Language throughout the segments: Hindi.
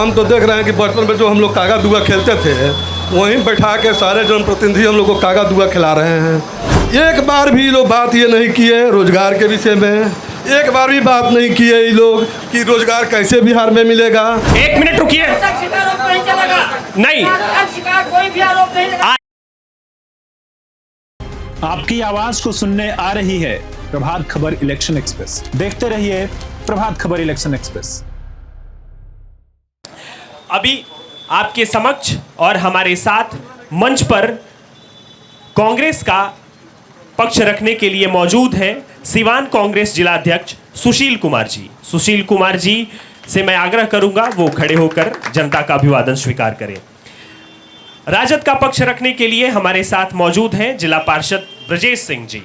हम तो देख रहे हैं कि बचपन में जो हम लोग कागा दुआ खेलते थे वहीं बैठा के सारे जनप्रतिनिधि हम लोग को कागा दुआ खिला रहे हैं। एक बार भी लोग बात ये नहीं किए रोजगार के विषय में, एक बार भी बात नहीं किए ये लोग कि रोजगार कैसे बिहार में मिलेगा। एक मिनट रुकिए, नहीं कोई भी आरोप नहीं लगा। आपकी आवाज को सुनने आ रही है प्रभात खबर इलेक्शन एक्सप्रेस। देखते रहिए प्रभात खबर इलेक्शन एक्सप्रेस। अभी आपके समक्ष और हमारे साथ मंच पर कांग्रेस का पक्ष रखने के लिए मौजूद हैं सीवान कांग्रेस जिला अध्यक्ष सुशील कुमार जी। सुशील कुमार जी से मैं आग्रह करूंगा वो खड़े होकर जनता का अभिवादन स्वीकार करें। राजद का पक्ष रखने के लिए हमारे साथ मौजूद हैं जिला पार्षद ब्रजेश सिंह जी।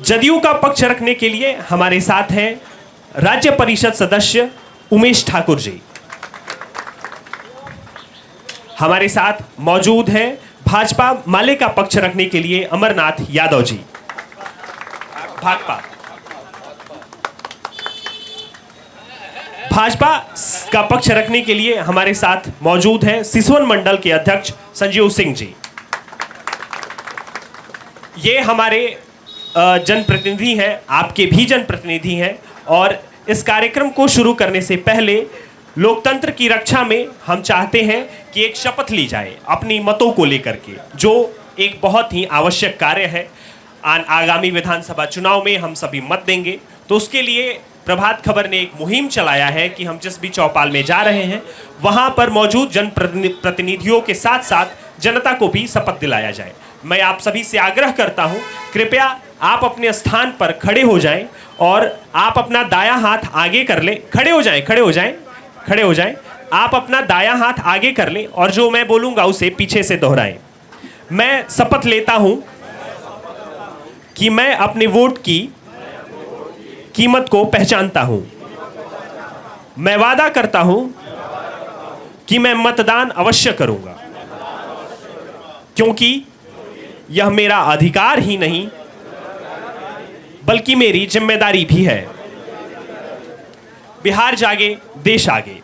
जदयू का पक्ष रखने के लिए हमारे साथ हैं राज्य परिषद सदस्य उमेश ठाकुर जी। हमारे साथ मौजूद हैं भाजपा माले का पक्ष रखने के लिए अमरनाथ यादव जी। भाजपा का पक्ष रखने के लिए हमारे साथ मौजूद हैं सिसवन मंडल के अध्यक्ष संजीव सिंह जी। ये हमारे जनप्रतिनिधि हैं, आपके भी जनप्रतिनिधि हैं, और इस कार्यक्रम को शुरू करने से पहले लोकतंत्र की रक्षा में हम चाहते हैं कि एक शपथ ली जाए अपनी मतों को लेकर के, जो एक बहुत ही आवश्यक कार्य है। आगामी विधानसभा चुनाव में हम सभी मत देंगे, तो उसके लिए प्रभात खबर ने एक मुहिम चलाया है कि हम जिस भी चौपाल में जा रहे हैं वहां पर मौजूद जनप्रतिनिधियों के साथ साथ जनता को भी शपथ दिलाया जाए। मैं आप सभी से आग्रह करता हूं, कृपया आप अपने स्थान पर खड़े हो जाएं और आप अपना दायां हाथ आगे कर लें। खड़े हो जाएं। आप अपना दायां हाथ आगे कर लें और जो मैं बोलूंगा उसे पीछे से दोहराएं। मैं शपथ लेता हूं कि मैं अपने वोट की कीमत को पहचानता हूं। मैं वादा करता हूं कि मैं मतदान अवश्य करूंगा, क्योंकि यह मेरा अधिकार ही नहीं बल्कि मेरी जिम्मेदारी भी है। बिहार जागे देश आगे।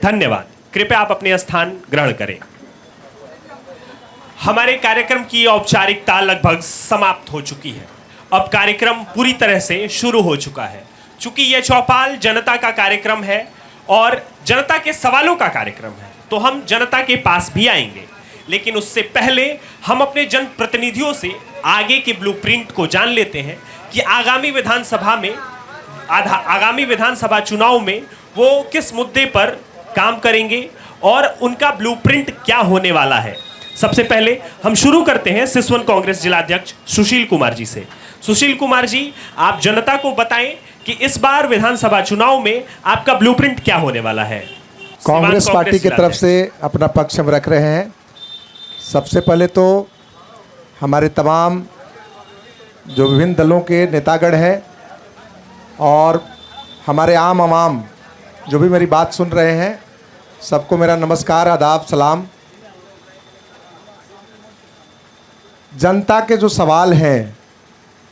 धन्यवाद। कृपया आप अपने स्थान ग्रहण करें। हमारे कार्यक्रम की औपचारिकता लगभग समाप्त हो चुकी है। अब कार्यक्रम पूरी तरह से शुरू हो चुका है। चूंकि यह चौपाल जनता का कार्यक्रम है और जनता के सवालों का कार्यक्रम है, तो हम जनता के पास भी आएंगे, लेकिन उससे पहले हम अपने जनप्रतिनिधियों से आगे के ब्लूप्रिंट को जान लेते हैं कि आगामी विधानसभा चुनाव में वो किस मुद्दे पर काम करेंगे और उनका ब्लूप्रिंट क्या होने वाला है। सबसे पहले हम शुरू करते हैं सिसवन कांग्रेस जिला अध्यक्ष सुशील कुमार जी से। सुशील कुमार जी, आप जनता को बताएं कि इस बार विधानसभा चुनाव में आपका ब्लूप्रिंट क्या होने वाला है। कांग्रेस पार्टी की तरफ से अपना पक्ष हम रख रहे हैं। सबसे पहले तो हमारे तमाम जो विभिन्न दलों के नेतागण हैं और हमारे आम आवाम जो भी मेरी बात सुन रहे हैं, सबको मेरा नमस्कार, आदाब, सलाम। जनता के जो सवाल हैं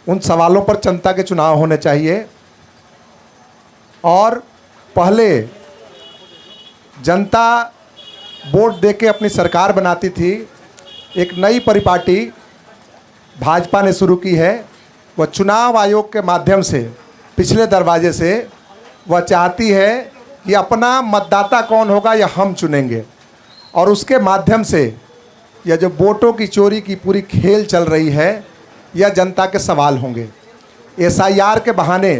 उन सवालों पर जनता के चुनाव होने चाहिए, और पहले जनता वोट देके अपनी सरकार बनाती थी। एक नई परिपाटी भाजपा ने शुरू की है। वह चुनाव आयोग के माध्यम से, पिछले दरवाजे से, वह चाहती है कि अपना मतदाता कौन होगा यह हम चुनेंगे, और उसके माध्यम से यह जो वोटों की चोरी की पूरी खेल चल रही है यह जनता के सवाल होंगे। एसआईआर के बहाने,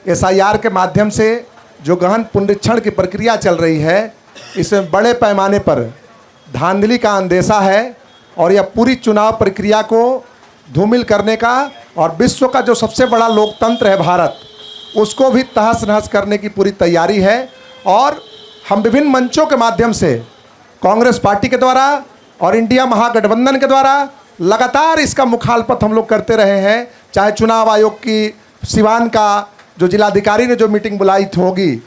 एसआईआर के माध्यम से जो गहन पुनरीक्षण की प्रक्रिया चल रही है, इसमें बड़े पैमाने पर धांधली का अंदेशा है, और यह पूरी चुनाव प्रक्रिया को धूमिल करने का और विश्व का जो सबसे बड़ा लोकतंत्र है भारत, उसको भी तहस नहस करने की पूरी तैयारी है। और हम विभिन्न मंचों के माध्यम से कांग्रेस पार्टी के द्वारा और इंडिया महागठबंधन के द्वारा लगातार इसका मुखालफत हम लोग करते रहे हैं। चाहे चुनाव आयोग की सिवान का जो जिलाधिकारी ने जो मीटिंग बुलाई होगी,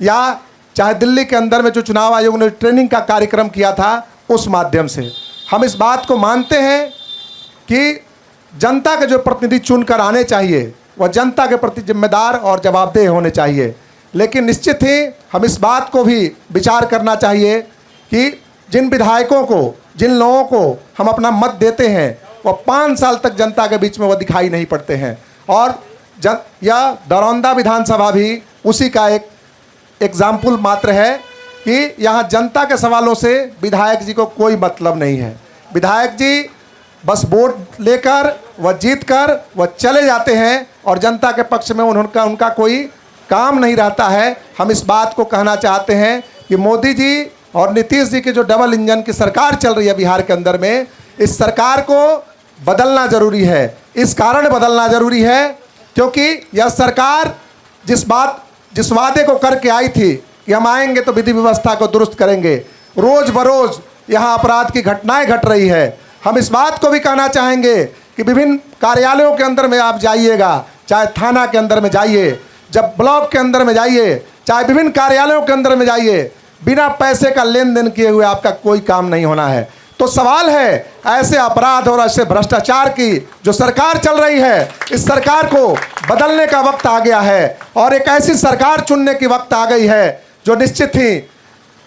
या चाहे दिल्ली के अंदर में जो चुनाव आयोग ने ट्रेनिंग का कार्यक्रम किया था, उस माध्यम से हम इस बात को मानते हैं कि जनता के जो प्रतिनिधि चुनकर आने चाहिए वह जनता के प्रति जिम्मेदार और जवाबदेह होने चाहिए। लेकिन निश्चित ही हम इस बात को भी विचार करना चाहिए कि जिन विधायकों को, जिन लोगों को हम अपना मत देते हैं, वह 5 साल तक जनता के बीच में वह दिखाई नहीं पड़ते हैं। और यह दरौंदा विधानसभा भी उसी का एक एग्जाम्पल मात्र है कि यहाँ जनता के सवालों से विधायक जी को कोई मतलब नहीं है। विधायक जी बस वोट लेकर वह जीत कर वह चले जाते हैं और जनता के पक्ष में उनका कोई काम नहीं रहता है। हम इस बात को कहना चाहते हैं कि मोदी जी और नीतीश जी की जो डबल इंजन की सरकार चल रही है बिहार के अंदर में, इस सरकार को बदलना ज़रूरी है। इस कारण बदलना ज़रूरी है क्योंकि यह सरकार जिस वादे को करके आई थी कि हम आएंगे तो विधि व्यवस्था को दुरुस्त करेंगे, रोज़ बरोज़ यहाँ अपराध की घटनाएं घट रही है। हम इस बात को भी कहना चाहेंगे कि विभिन्न कार्यालयों के अंदर में आप जाइएगा, चाहे थाना के अंदर में जाइए, जब ब्लॉक के अंदर में जाइए, चाहे विभिन्न कार्यालयों के अंदर में जाइए, बिना पैसे का लेन देन किए हुए आपका कोई काम नहीं होना है। तो सवाल है ऐसे अपराध और ऐसे भ्रष्टाचार की जो सरकार चल रही है, इस सरकार को बदलने का वक्त आ गया है और एक ऐसी सरकार चुनने की वक्त आ गई है जो निश्चित ही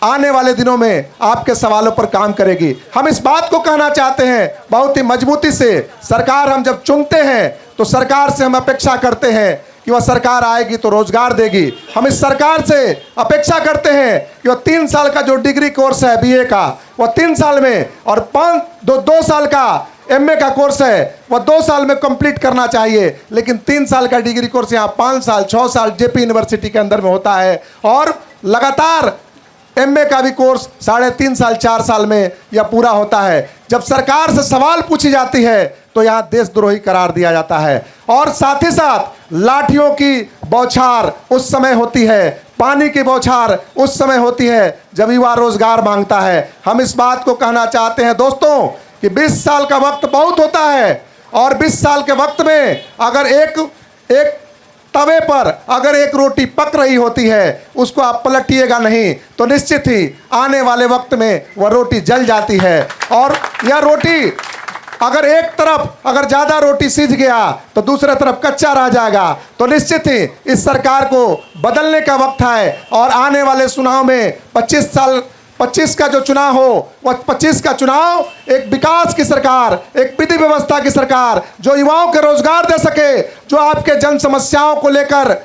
आने वाले दिनों में आपके सवालों पर काम करेगी। हम इस बात को कहना चाहते हैं बहुत ही मजबूती से, सरकार हम जब चुनते हैं तो सरकार से हम अपेक्षा करते हैं कि वह सरकार आएगी तो रोजगार देगी। हम इस सरकार से अपेक्षा करते हैं कि वह 3 साल का जो डिग्री कोर्स है बीए का, वह 3 साल में, और 2 साल का एमए का कोर्स है वह 2 साल में कंप्लीट करना चाहिए। लेकिन 3 साल का डिग्री कोर्स यहाँ 5 साल 6 साल जेपी यूनिवर्सिटी के अंदर में होता है और लगातार एमए का भी कोर्स 3.5 साल 4 साल में यह पूरा होता है। जब सरकार से सवाल पूछी जाती है तो यहाँ देशद्रोही करार दिया जाता है और साथ ही साथ लाठियों की बौछार उस समय होती है, पानी की बौछार उस समय होती है जब युवा रोजगार मांगता है। हम इस बात को कहना चाहते हैं दोस्तों कि 20 साल का वक्त बहुत होता है और 20 साल के वक्त में अगर एक तवे पर अगर एक रोटी पक रही होती है, उसको आप पलटिएगा नहीं तो निश्चित ही आने वाले वक्त में वह रोटी जल जाती है। और यह रोटी अगर एक तरफ अगर ज़्यादा रोटी सीज गया तो दूसरे तरफ कच्चा रह जाएगा। तो निश्चित ही इस सरकार को बदलने का वक्त है और आने वाले चुनाव में 25 का जो चुनाव हो वह 25 का चुनाव एक विकास की सरकार, एक विधि व्यवस्था की सरकार जो युवाओं के रोजगार दे सके, जो आपके जन समस्याओं को लेकर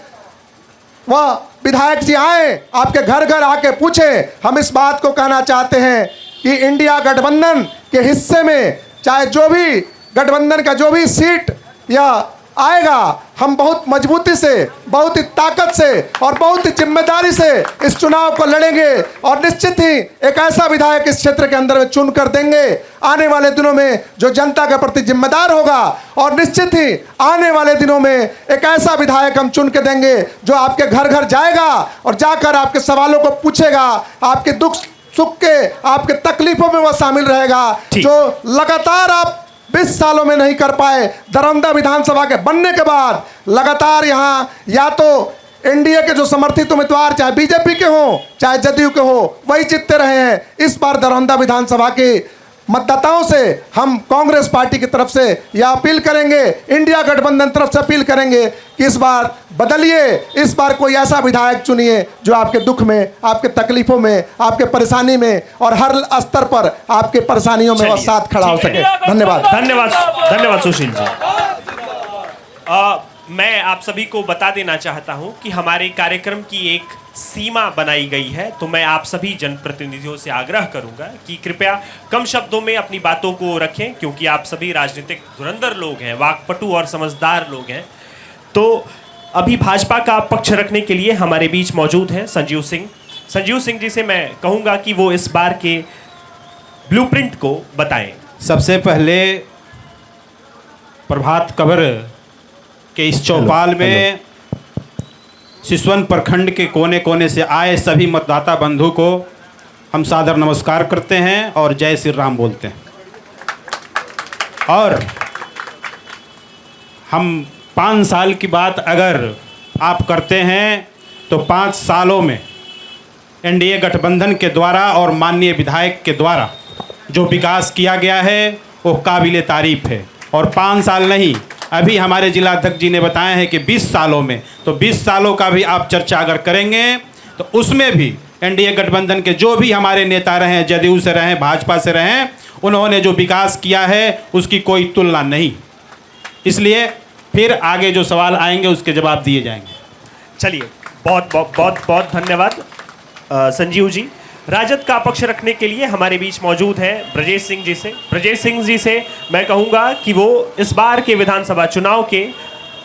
वह विधायक जी आए, आपके घर घर आके पूछे। हम इस बात को कहना चाहते हैं कि इंडिया गठबंधन के हिस्से में चाहे जो भी गठबंधन का जो भी सीट या आएगा, हम बहुत मजबूती से, बहुत ही ताकत से और बहुत ही जिम्मेदारी से इस चुनाव को लड़ेंगे और निश्चित ही एक ऐसा विधायक इस क्षेत्र के अंदर में चुन कर देंगे आने वाले दिनों में जो जनता के प्रति जिम्मेदार होगा। और निश्चित ही आने वाले दिनों में एक ऐसा विधायक हम चुन के देंगे जो आपके घर घर जाएगा और जाकर आपके सवालों को पूछेगा, आपके दुख सुख के, आपके तकलीफों में वह शामिल रहेगा जो लगातार आप 20 सालों में नहीं कर पाए। दरौंदा विधानसभा के बनने के बाद लगातार यहाँ या तो एनडीए के जो समर्थित उम्मीदवार चाहे बीजेपी के हो चाहे जदयू के हो वही जीतते रहे हैं। इस बार दरौंदा विधानसभा के मतदाताओं से हम कांग्रेस पार्टी की तरफ से यह अपील करेंगे, इंडिया गठबंधन तरफ से अपील करेंगे कि इस बार बदलिए, इस बार कोई ऐसा विधायक चुनिए जो आपके दुख में, आपके तकलीफों में, आपके परेशानी में और हर स्तर पर आपके परेशानियों में वह साथ खड़ा हो सके। धन्यवाद। धन्यवाद सुशील जी। मैं आप सभी को बता देना चाहता हूं कि हमारे कार्यक्रम की एक सीमा बनाई गई है, तो मैं आप सभी जनप्रतिनिधियों से आग्रह करूंगा कि कृपया कम शब्दों में अपनी बातों को रखें, क्योंकि आप सभी राजनीतिक धुरंधर लोग हैं, वाकपटु और समझदार लोग हैं। तो अभी भाजपा का पक्ष रखने के लिए हमारे बीच मौजूद हैं संजीव सिंह। संजीव सिंह जी से मैं कहूँगा कि वो इस बार के ब्लूप्रिंट को बताएं। सबसे पहले प्रभात खबर के इस चौपाल में सिसवन प्रखंड के कोने कोने से आए सभी मतदाता बंधु को हम सादर नमस्कार करते हैं और जय श्री राम बोलते हैं। और हम 5 साल की बात अगर आप करते हैं तो 5 सालों में एनडीए गठबंधन के द्वारा और माननीय विधायक के द्वारा जो विकास किया गया है वो काबिले तारीफ है। और 5 साल नहीं अभी हमारे जिलाध्यक्ष जी ने बताया है कि 20 सालों में, तो 20 सालों का भी आप चर्चा अगर करेंगे तो उसमें भी एनडीए गठबंधन के जो भी हमारे नेता रहे, जदयू से रहे, भाजपा से रहे, उन्होंने जो विकास किया है उसकी कोई तुलना नहीं। इसलिए फिर आगे जो सवाल आएंगे उसके जवाब दिए जाएंगे। चलिए, बहुत बहुत बहुत बहुत धन्यवाद संजीव जी। राजद का पक्ष रखने के लिए हमारे बीच मौजूद हैं ब्रजेश सिंह जी से। ब्रजेश सिंह जी से मैं कहूंगा कि वो इस बार के विधानसभा चुनाव के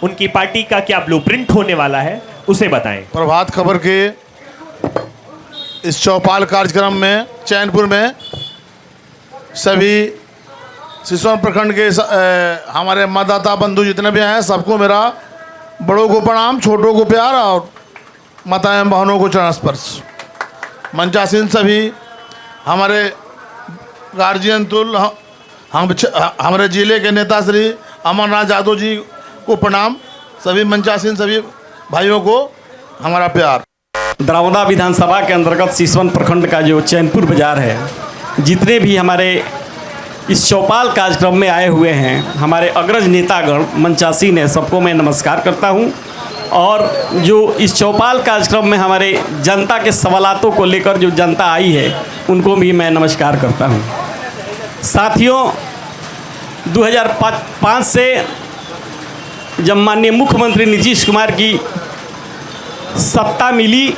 उनकी पार्टी का क्या ब्लूप्रिंट होने वाला है उसे बताएं। प्रभात खबर के इस चौपाल कार्यक्रम में चैनपुर में सभी सिसवन प्रखंड के हमारे मतदाता बंधु जितने भी हैं सबको मेरा बड़ों को प्रणाम, छोटों को प्यार और माता एवं बहनों को चरण स्पर्श। मंचासीन सभी हमारे गार्जियन तुल हमारे जिले के नेता श्री अमरनाथ यादव जी को प्रणाम। सभी मंचासीन सभी भाइयों को हमारा प्यार। दरौदा विधानसभा के अंतर्गत सिसवन प्रखंड का जो चैनपुर बाज़ार है, जितने भी हमारे इस चौपाल कार्यक्रम में आए हुए हैं हमारे अग्रज नेतागण मंचासीन है, सबको मैं नमस्कार करता हूं। और जो इस चौपाल कार्यक्रम में हमारे जनता के सवालातों को लेकर जो जनता आई है उनको भी मैं नमस्कार करता हूं। साथियों, 2005 से जब माननीय मुख्यमंत्री नीतीश कुमार की सत्ता मिली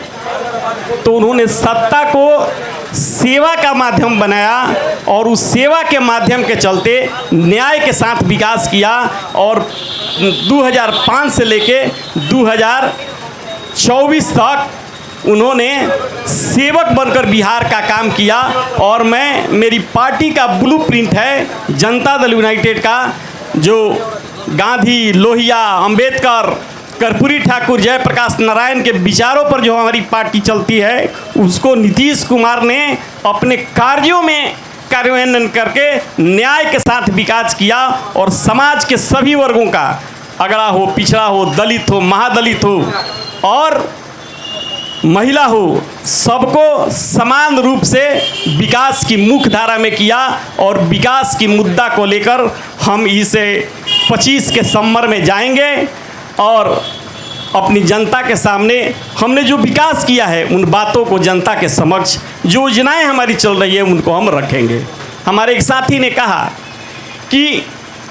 तो उन्होंने सत्ता को सेवा का माध्यम बनाया और उस सेवा के माध्यम के चलते न्याय के साथ विकास किया और 2005 से लेके 2024 तक उन्होंने सेवक बनकर बिहार का काम किया। और मेरी पार्टी का ब्लूप्रिंट है जनता दल यूनाइटेड का, जो गांधी, लोहिया, अंबेडकर, कर्पूरी ठाकुर, जयप्रकाश नारायण के विचारों पर जो हमारी पार्टी चलती है उसको नीतीश कुमार ने अपने कार्यों में कार्यान्वयन करके न्याय के साथ विकास किया और समाज के सभी वर्गों का, अगड़ा हो, पिछड़ा हो, दलित हो, महादलित हो और महिला हो, सबको समान रूप से विकास की मुख्य धारा में किया। और विकास की मुद्दा को लेकर हम इसे 25 के समर में जाएंगे और अपनी जनता के सामने हमने जो विकास किया है उन बातों को जनता के समक्ष, जो योजनाएं हमारी चल रही है उनको हम रखेंगे। हमारे एक साथी ने कहा कि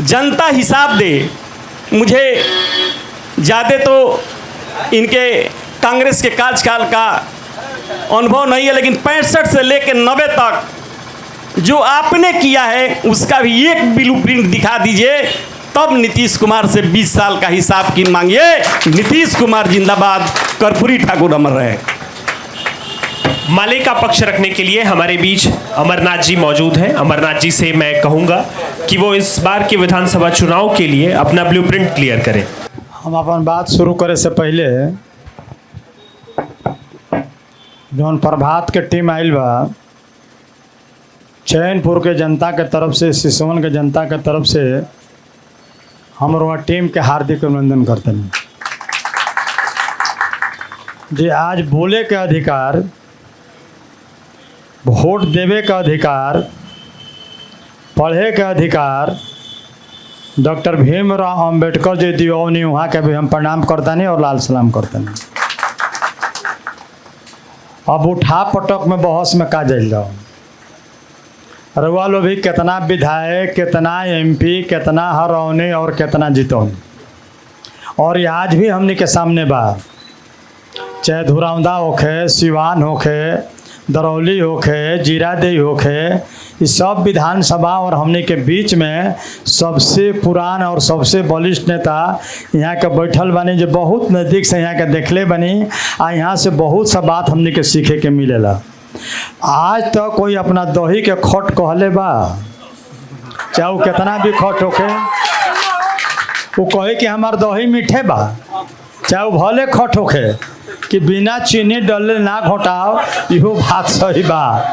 जनता हिसाब दे। मुझे ज़्यादा तो इनके कांग्रेस के कार्यकाल का अनुभव नहीं है, लेकिन 65 से लेकर 90 तक जो आपने किया है उसका भी एक ब्लूप्रिंट दिखा दीजिए, तब नीतीश कुमार से 20 साल का हिसाब की मांगिए। नीतीश कुमार जिंदाबाद, कर्पूरी ठाकुर अमर रहे। माले का पक्ष रखने के लिए हमारे बीच अमरनाथ जी मौजूद हैं। अमरनाथ जी से मैं कहूंगा कि वो इस बार के विधानसभा चुनाव के लिए अपना ब्लूप्रिंट क्लियर करें। हम अपन बात शुरू करे से पहले जौन प्रभात के टीम आइल बा, चैनपुर के जनता के तरफ से, सिसवन के जनता के तरफ से हम वहाँ टीम के हार्दिक अभिनंदन करते हैं जी। आज बोले के अधिकार, वोट देवे का अधिकार, पढ़े के अधिकार डॉक्टर भीमराव अंबेडकर जी दियोनी, वहाँ के भी हम प्रणाम करता नहीं और लाल सलाम करते नहीं। अब उठा पटक में बहस में का जाइल जाओ, रउआ लो भी कितना विधायक, कितना एमपी, कितना हरौनी और कितना जितौनी, और ये आज भी हमने के सामने बा, चाहे धुरौंदा होखे, सिवान होखे, दरौली होखे, जीरादेई होखे, इस सब विधानसभा और हमने के बीच में सबसे पुरान और सबसे बलिष्ठ नेता यहाँ के बैठल बनी, जो बहुत नज़दीक से यहाँ के देखले बनी आ यहाँ से बहुत सा बात हमने के सीखे के मिलेला। आज तो कोई अपना दही के खट कहले बा, चाहे वो कितना भी खट होके, वो कहे कि हमार दही मीठे बा, चाहे वो भले खट होके कि बिना चीनी डले ना घोटाओ, इहो बात सही बा।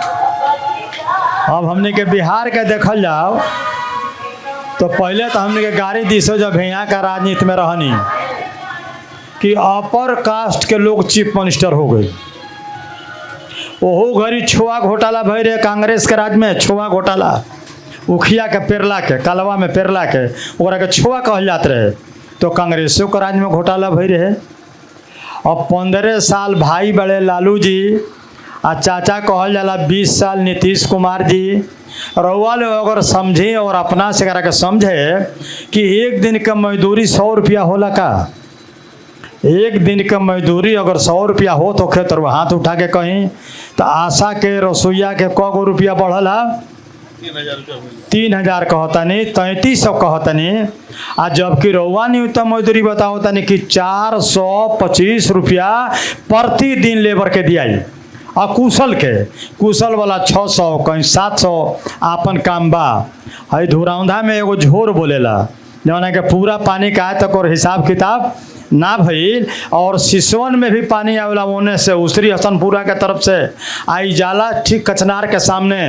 अब हमने के बिहार के देखल जाओ तो पहले तो हमने के गाड़ी दिसो जब यहाँ का राजनीति में रहनी कि अपर कास्ट के लोग चीफ मिनिस्टर हो गए। ओहो घड़ी छुआ घोटाला भई रहे कांग्रेस के राज में, छुआ घोटाला उखिया के पेरला के कलवा में पेरला के ओकरा के छुआ कहल जात रहे। तो कांग्रेसों के राज में घोटाला भई रहे। अब 15 साल भाई बड़े लालू जी आ चाचा कहल जाला 20 साल नीतीश कुमार जी। रउआ लोग अगर समझे और अपना से करा के समझे कि एक दिन का मजदूरी 100 रुपया होला का, एक दिन का मजदूरी अगर 100 रुपया हो तो खेत और हाथ उठा के कहीं तो आशा के रसोईया के क गो रुपया बढ़ल है 3000 कहतनी 3300 कहतनी। आ जबकि रउआ न्यूनतम मजदूरी बताओ तनी कि 425 रुपया प्रतिदिन लेबर के दियाई। आ कुशल के कुशल वाला 600 कहीं 700 आपन काम बा। हई धुरौंधा में एगो झोर बोलेला जौना के पूरा पानी का तक और हिसाब किताब ना भइल। और सिसवन में भी पानी आवेला ओने से उसरी हसनपुरा के तरफ से आई जाला ठीक कचनार के सामने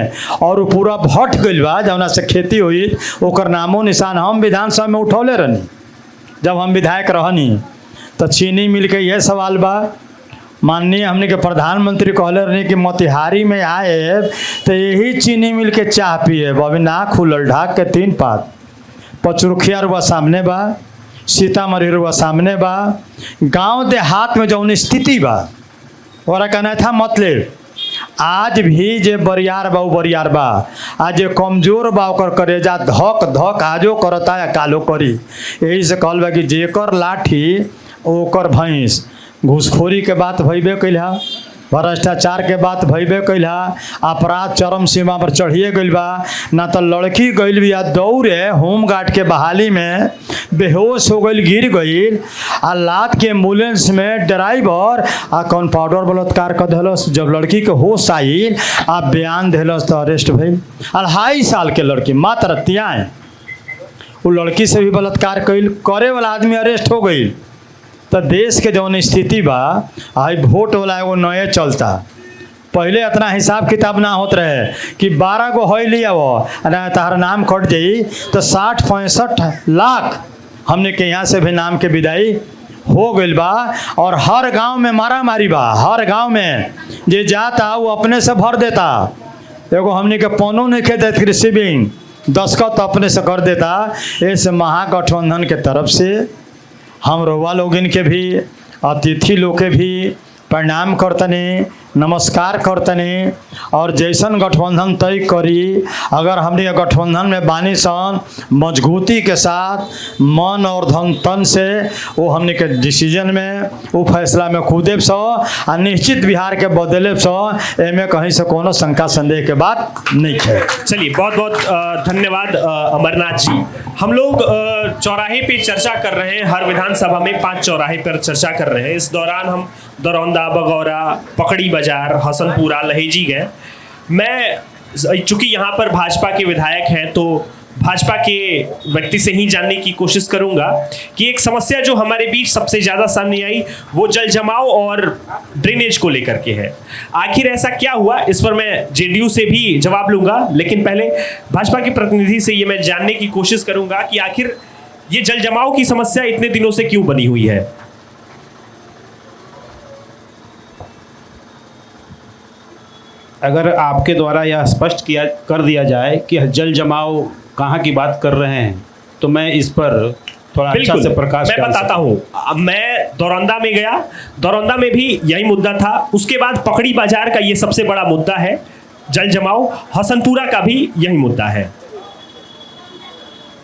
और पूरा भट गइल बा जौना से खेती हुई। ओकर नामो निशान हम विधानसभा में उठौले रहनी जब हम विधायक रहनी। तो चीनी मिल के यह सवाल बा। माननीय हमने के प्रधानमंत्री कहले रहनी कि मोतिहारी में आए तो यही चीनी मिल के चाह पिए। अभी ना खुलल ढाक के 3 पात। पचरुखिया रुआ सामने बा, सीतामढ़ी रुआ सामने बा। गांव देहात में जौन स्थिति बा ओरा कहना था मतलब आज भी जे बरियार बा वो बरियार बा। आज जे कमजोर बा ओकर करेजा धक धक आजो करता या कालो करी। यही से कहल बा कि जेकर लाठी ओकर भैंस। घूसखोरी के बात भइबे कैल हा, भ्रष्टाचार के बात भइबे कैल हा, अपराध चरम सीमा पर चढ़िए गइल बा। ना तो लड़की गइल बिया दौड़े होमगार्ड के बहाली में बेहोश हो गइल गिर गइल। आ लात के एम्बुलेंस में ड्राइवर आ कंपाउंडर बलात्कार कर दिलस। जब लड़की के होश आइल आ बयान दिलस तो अरेस्ट भइल। 2.5 साल के लड़की मात्र तियाएँ वो लड़की से भी बलात्कार कइल करे वाला आदमी अरेस्ट हो गई। तो देश के जौन स्थिति बा आई वोट वाला एगो नए चलता। पहले इतना हिसाब किताब ना होत रहे कि 12 गो है लिया वो तहर नाम कट जाई तो 60-65 लाख हमने के यहाँ से भी नाम के विदाई हो गइल बा। और हर गांव में मारा मारी बा। हर गांव में जे जाता वो अपने से भर देता। एगो हमने के पौनो नहीं खे देत रिसीविंग दस्खत अपने से कर देता। इस महागठबंधन के तरफ से हम रउआ लोगन के भी अतिथि लोग के भी प्रणाम करतनी, नमस्कार करतनी। और जैसन गठबंधन तय करी अगर हमने गठबंधन में बानी सन मजबूती के साथ मन और धन तन से वो हमने के डिसीजन में वो फैसला में कूदेब सो आ निश्चित बिहार के बदले सो एमे कहीं से कोनो शंका संदेह के बात नहीं है। चलिए बहुत बहुत धन्यवाद अमरनाथ जी। हम लोग चौराहे पे चर्चा कर रहे हैं। हर विधानसभा में 5 चौराहे पर चर्चा कर रहे हैं। इस दौरान हम दरौंदा, बगौरा, पकड़ी बाजार, हसनपुरा, लहेजी गए। मैं चूंकि यहाँ पर भाजपा के विधायक हैं तो भाजपा के व्यक्ति से ही जानने की कोशिश करूंगा कि एक समस्या जो हमारे बीच सबसे ज़्यादा सामने आई वो जल जमाव और ड्रेनेज को लेकर के है। आखिर ऐसा क्या हुआ, इस पर मैं जेडीयू से भी जवाब लूंगा, लेकिन पहले भाजपा के प्रतिनिधि से ये मैं जानने की कोशिश करूंगा कि आखिर ये जल जमाव की समस्या इतने दिनों से क्यों बनी हुई है। अगर आपके द्वारा यह स्पष्ट कर दिया जाए कि जल जमाव कहाँ की बात कर रहे हैं तो मैं इस पर थोड़ा अच्छा से प्रकाश मैं बताता हूँ। मैं दरौंदा में गया, दरौंदा में भी यही मुद्दा था। उसके बाद पकड़ी बाजार का ये सबसे बड़ा मुद्दा है जल जमाव। हसनपुरा का भी यही मुद्दा है।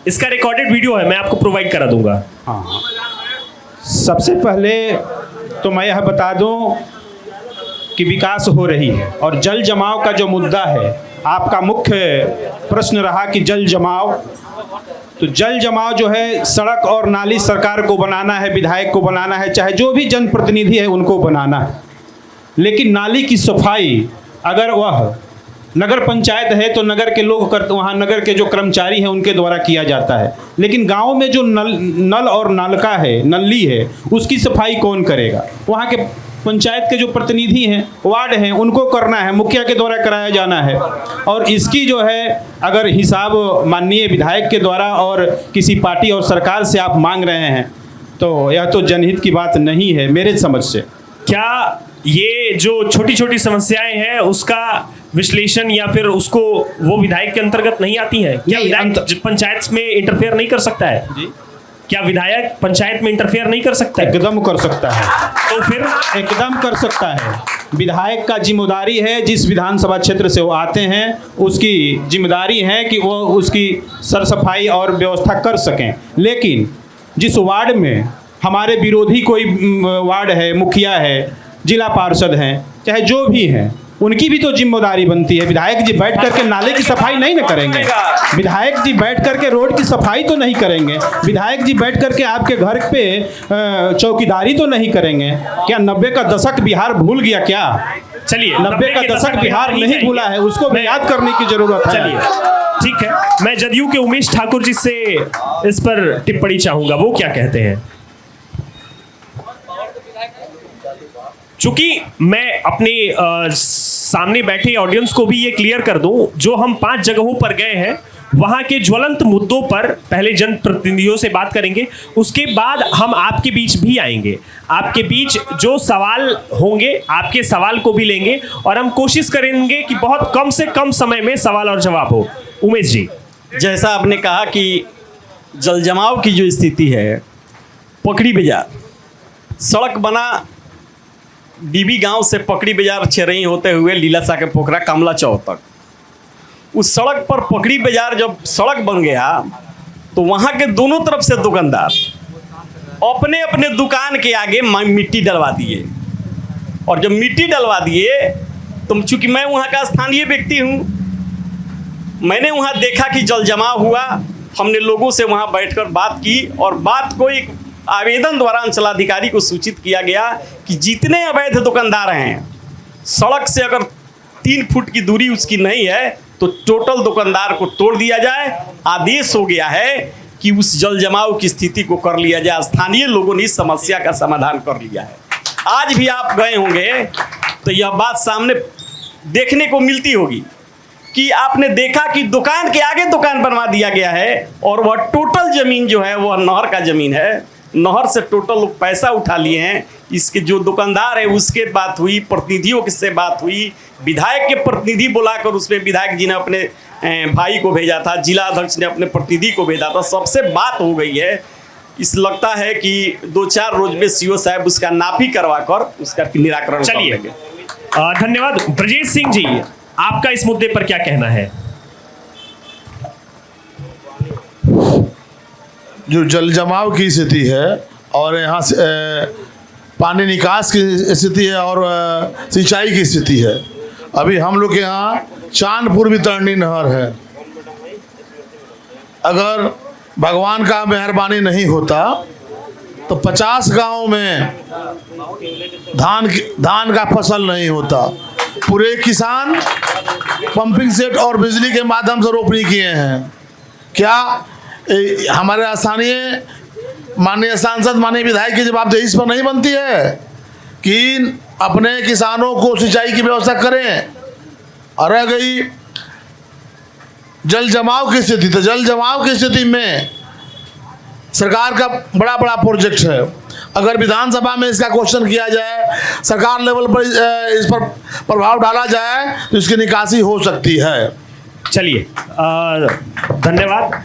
इसका रिकॉर्डेड वीडियो है, मैं आपको प्रोवाइड करा दूंगा। हाँ, सबसे पहले तो मैं यह बता दूं कि विकास हो रही है और जल जमाव का जो मुद्दा है, आपका मुख्य प्रश्न रहा कि जल जमाव, तो जल जमाव जो है सड़क और नाली सरकार को बनाना है, विधायक को बनाना है, चाहे जो भी जनप्रतिनिधि है उनको बनाना है। लेकिन नाली की सफाई अगर वह नगर पंचायत है तो नगर के लोग करते, वहाँ नगर के जो कर्मचारी हैं उनके द्वारा किया जाता है। लेकिन गांव में जो नल और नलका है, नली है, उसकी सफाई कौन करेगा? वहाँ के पंचायत के जो प्रतिनिधि हैं, वार्ड हैं, उनको करना है, मुखिया के द्वारा कराया जाना है। और इसकी जो है अगर हिसाब माननीय विधायक के द्वारा और किसी पार्टी और सरकार से आप मांग रहे हैं तो यह तो जनहित की बात नहीं है मेरे समझ से। क्या ये जो छोटी छोटी समस्याएं हैं उसका विश्लेषण या फिर उसको वो विधायक के अंतर्गत नहीं आती है? क्या विधायक पंचायत में इंटरफेयर नहीं कर सकता है जी? क्या विधायक पंचायत में इंटरफेयर नहीं कर सकता है? एकदम कर सकता है। तो फिर एकदम कर सकता है। विधायक का जिम्मेदारी है, जिस विधानसभा क्षेत्र से वो आते हैं उसकी जिम्मेदारी है कि वो उसकी सर सफाई और व्यवस्था कर सकें। लेकिन जिस वार्ड में हमारे विरोधी कोई वार्ड है, मुखिया है, जिला पार्षद हैं, चाहे जो भी हैं, उनकी भी तो जिम्मेदारी बनती है। विधायक जी बैठ करके नाले की सफाई नहीं न करेंगे, विधायक जी बैठ करके रोड की सफाई तो नहीं करेंगे, विधायक जी बैठ करके आपके घर पे चौकीदारी तो नहीं करेंगे। क्या 90 का दशक बिहार भूल गया क्या? चलिए, 90 का दशक बिहार नहीं भूला है, उसको भी याद करने की जरूरत है। चलिए ठीक है, मैं जदयू के उमेश ठाकुर जी से इस पर टिप्पणी चाहूंगा, वो क्या कहते हैं। चूंकि मैं अपने सामने बैठे ऑडियंस को भी ये क्लियर कर दूं, जो हम 5 जगहों पर गए हैं वहां के ज्वलंत मुद्दों पर पहले जनप्रतिनिधियों से बात करेंगे, उसके बाद हम आपके बीच भी आएंगे। आपके बीच जो सवाल होंगे आपके सवाल को भी लेंगे और हम कोशिश करेंगे कि बहुत कम से कम समय में सवाल और जवाब हो। उमेश जी, जैसा आपने कहा कि जल जमाव की जो स्थिति है, पकड़ी बाजार सड़क बना डीबी गांव से पकड़ी बाजार चेरई होते हुए लीलाशाह के पोखरा कमला चौक तक, उस सड़क पर पकड़ी बाजार जब सड़क बन गया तो वहाँ के दोनों तरफ से दुकानदार अपने अपने दुकान के आगे मिट्टी डलवा दिए। और जब मिट्टी डलवा दिए तो चूँकि मैं वहाँ का स्थानीय व्यक्ति हूँ, मैंने वहाँ देखा कि जल जमाव हुआ। हमने लोगों से वहाँ बैठकर बात की और बात को एक आवेदन द्वारा अंचलाधिकारी को सूचित किया गया कि जितने अवैध दुकानदार हैं, सड़क से अगर 3 फुट की दूरी उसकी नहीं है तो टोटल दुकानदार को तोड़ दिया जाए। आदेश हो गया है कि उस जल जमाव की स्थिति को कर लिया जाए। स्थानीय लोगों ने इस समस्या का समाधान कर लिया है। आज भी आप गए होंगे तो यह बात सामने देखने को मिलती होगी कि आपने देखा कि दुकान के आगे दुकान बनवा दिया गया है और वह टोटल जमीन जो है वह नहर का जमीन है। नहर से टोटल लोग पैसा उठा लिए हैं। इसके जो दुकानदार है उसके बात हुई, प्रतिनिधियों से बात हुई, विधायक के प्रतिनिधि बुलाकर उसमें विधायक जी ने अपने भाई को भेजा था, जिला अध्यक्ष ने अपने प्रतिनिधि को भेजा था, सबसे बात हो गई है। इस लगता है कि 2-4 रोज में सीओ साहब उसका नापी करवा कर उसका निराकरण कर लेंगे। धन्यवाद। ब्रजेश सिंह जी, आपका इस मुद्दे पर क्या कहना है? जो जल जमाव की स्थिति है और यहाँ से पानी निकास की स्थिति है और सिंचाई की स्थिति है, अभी हम लोग के यहाँ चांदपुर वितरणी नहर है। अगर भगवान का मेहरबानी नहीं होता तो 50 गांव में धान का फसल नहीं होता। पूरे किसान पंपिंग सेट और बिजली के माध्यम से रोपनी किए हैं। क्या हमारे स्थानीय माननीय सांसद, माननीय विधायक की जवाबदेही इस पर नहीं बनती है कि अपने किसानों को सिंचाई की व्यवस्था करें? और रह गई जल जमाव की स्थिति, तो जल जमाव की स्थिति में सरकार का बड़ा बड़ा प्रोजेक्ट है। अगर विधानसभा में इसका क्वेश्चन किया जाए, सरकार लेवल पर इस पर प्रभाव डाला जाए तो इसकी निकासी हो सकती है। चलिए, धन्यवाद।